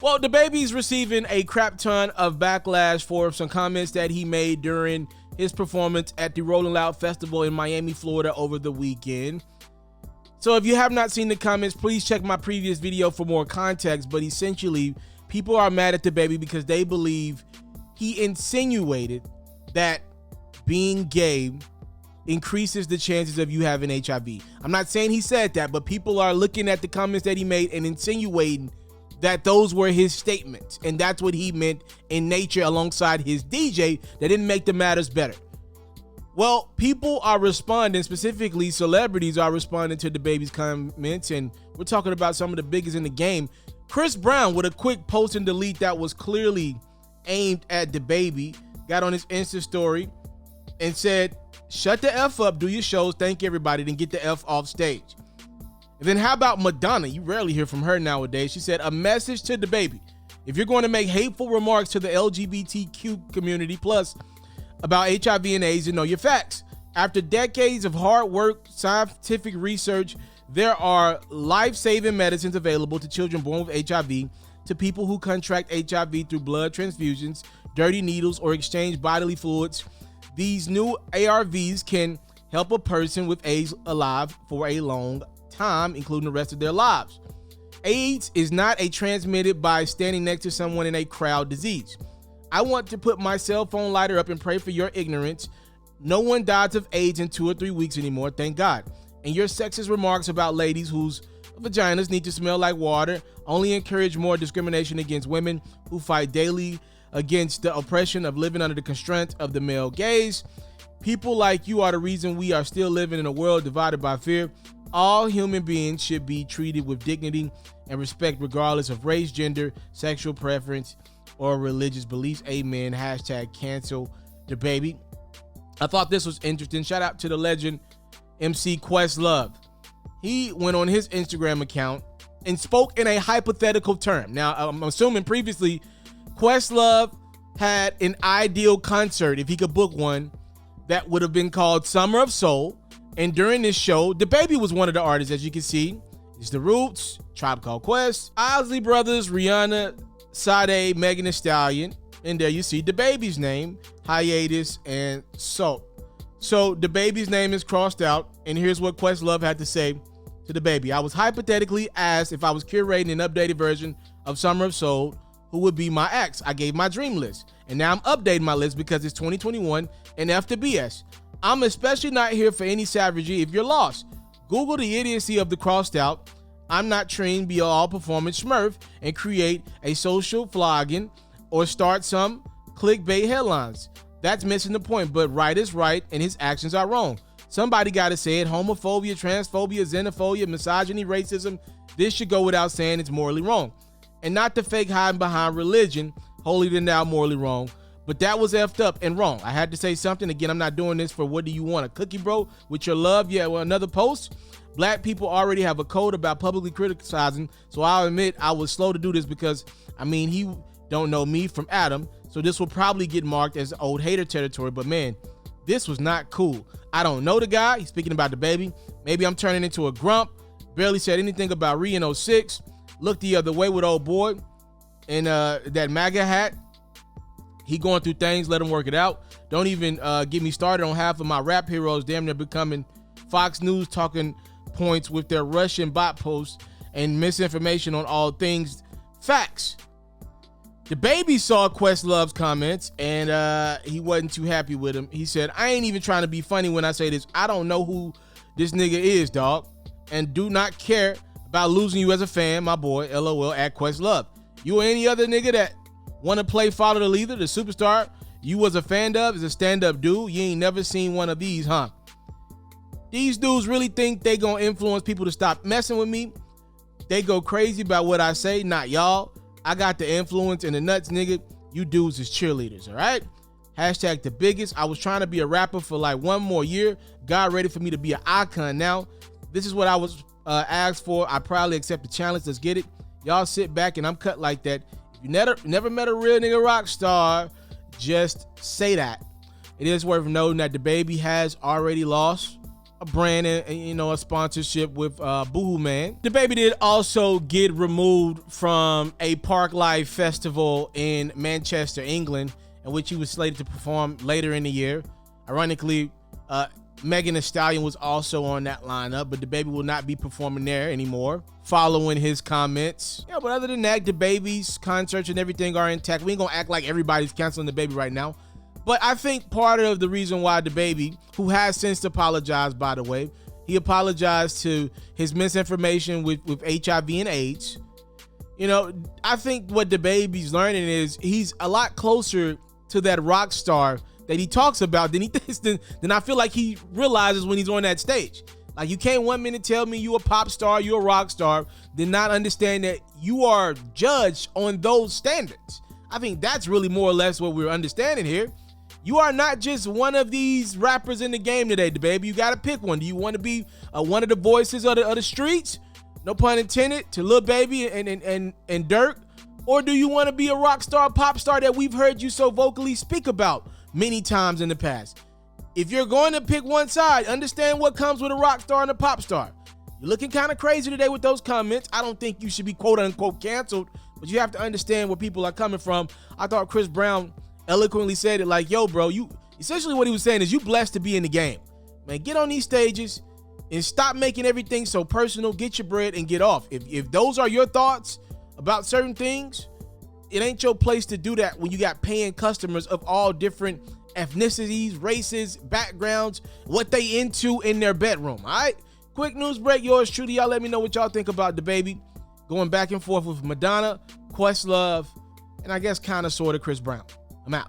Well, the baby's receiving a crap ton of backlash for some comments that he made during his performance at the Rolling Loud Festival in Miami, Florida over the weekend. So if you have not seen the comments, please check my previous video for more context. But essentially, people are mad at the baby because they believe he insinuated that being gay increases the chances of you having HIV. I'm not saying he said that, but people are looking at the comments that he made and insinuating that those were his statements, and that's what he meant in nature alongside his DJ. That didn't make the matters better. Well, people are responding, specifically celebrities are responding to the baby's comments, and we're talking about some of the biggest in the game. Chris Brown, with a quick post and delete that was clearly aimed at the baby, got on his Insta story and said, "Shut the F up, do your shows, thank everybody, then get the F off stage." And then how about Madonna? You rarely hear from her nowadays. She said, "A message to the baby. If you're going to make hateful remarks to the LGBTQ community plus about HIV and AIDS, you know your facts. After decades of hard work, scientific research, there are life-saving medicines available to children born with HIV, to people who contract HIV through blood transfusions, dirty needles, or exchange bodily fluids. These new ARVs can help a person with AIDS alive for a long time, including the rest of their lives. AIDS is not a transmitted by standing next to someone in a crowd disease. I want to put my cell phone lighter up and pray for your ignorance. No one dies of AIDS in 2 or 3 weeks anymore, thank God. And your sexist remarks about ladies whose vaginas need to smell like water only encourage more discrimination against women who fight daily against the oppression of living under the constraint of the male gaze. People like you are the reason we are still living in a world divided by fear. All human beings should be treated with dignity and respect regardless of race, gender, sexual preference, or religious beliefs. Amen. Hashtag cancel the baby." I thought this was interesting. Shout out to the legend MC Questlove. He went on his Instagram account and spoke in a hypothetical term. Now, I'm assuming previously Questlove had an ideal concert, if he could book one, that would have been called Summer of Soul. And during this show, the baby was one of the artists, as you can see. It's The Roots, Tribe Called Quest, Isley Brothers, Rihanna, Sade, Megan Thee Stallion. And there you see the baby's name, Hiatus, and Soul. So the baby's name is crossed out. And here's what Questlove had to say to the baby. "I was hypothetically asked if I was curating an updated version of Summer of Soul, who would be my ex. I gave my dream list. And now I'm updating my list because it's 2021 and F to BS. I'm especially not here for any savagery. If you're lost, Google the idiocy of the crossed out. I'm not trained be all performance smurf and create a social flogging or start some clickbait headlines. That's missing the point, but right is right and his actions are wrong. Somebody got to say it. Homophobia, transphobia, xenophobia, misogyny, racism. This should go without saying. It's morally wrong. And not the fake hiding behind religion, holier than thou, morally wrong. But that was effed up and wrong. I had to say something. Again, I'm not doing this for what do you want, a cookie, bro, with your love. Yeah, well, another post. Black people already have a code about publicly criticizing, so I'll admit I was slow to do this because, I mean, he don't know me from Adam, so this will probably get marked as old hater territory, but man, this was not cool. I don't know the guy. He's speaking about the baby. Maybe I'm turning into a grump. Barely said anything about Rio 06. Looked the other way with old boy and that MAGA hat. He going through things, let him work it out. Don't even get me started on half of my rap heroes damn near becoming Fox News talking points with their Russian bot posts and misinformation on all things facts. The baby saw Questlove's comments and he wasn't too happy with him. He said, "I ain't even trying to be funny when I say this. I don't know who this nigga is, dog, and do not care about losing you as a fan, my boy, LOL at Questlove. You or any other nigga that want to play follow the leader, the superstar you was a fan of is a stand-up dude. You ain't never seen one of these, huh? These dudes really think they gonna influence people to stop messing with me. They go crazy about what I say, not y'all. I got the influence and the nuts, nigga. You dudes is cheerleaders, all right? Hashtag the biggest. I was trying to be a rapper for like one more year. God ready for me to be an icon now. This is what I was asked for. I probably accept the challenge. Let's get it. Y'all sit back and I'm cut like that. If you never met a real nigga rock star, just say that. It is worth noting that the baby has already lost a brand and you know, a sponsorship with Boohoo Man. DaBaby did also get removed from a Park Life festival in Manchester, England, in which he was slated to perform later in the year. Ironically, Megan Thee Stallion was also on that lineup, but DaBaby will not be performing there anymore following his comments. Yeah, but other than that, DaBaby's concerts and everything are intact. We ain't gonna act like everybody's canceling DaBaby right now. But I think part of the reason why DaBaby, who has since apologized, by the way, he apologized to his misinformation with HIV and AIDS. You know, I think what DaBaby's learning is he's a lot closer to that rock star that he talks about than he thinks, than I feel like he realizes when he's on that stage. Like, you can't 1 minute tell me you a pop star, you a rock star, then not understand that you are judged on those standards. I think that's really more or less what we're understanding here. You are not just one of these rappers in the game today, DaBaby. You got to pick one. Do you want to be one of the voices of the streets? No pun intended, to Lil Baby and Dirk? Or do you want to be a rock star, pop star that we've heard you so vocally speak about many times in the past? If you're going to pick one side, understand what comes with a rock star and a pop star. You're looking kind of crazy today with those comments. I don't think you should be quote unquote canceled, but you have to understand where people are coming from. I thought Chris Brown eloquently said it like, yo, bro, you essentially what he was saying is you blessed to be in the game. Man, get on these stages and stop making everything so personal. Get your bread and get off. If those are your thoughts about certain things, it ain't your place to do that when you got paying customers of all different ethnicities, races, backgrounds, what they into in their bedroom. All right, quick news break. Yours truly. Y'all let me know what y'all think about DaBaby going back and forth with Madonna, Questlove, and I guess kind of sort of Chris Brown. I'm out.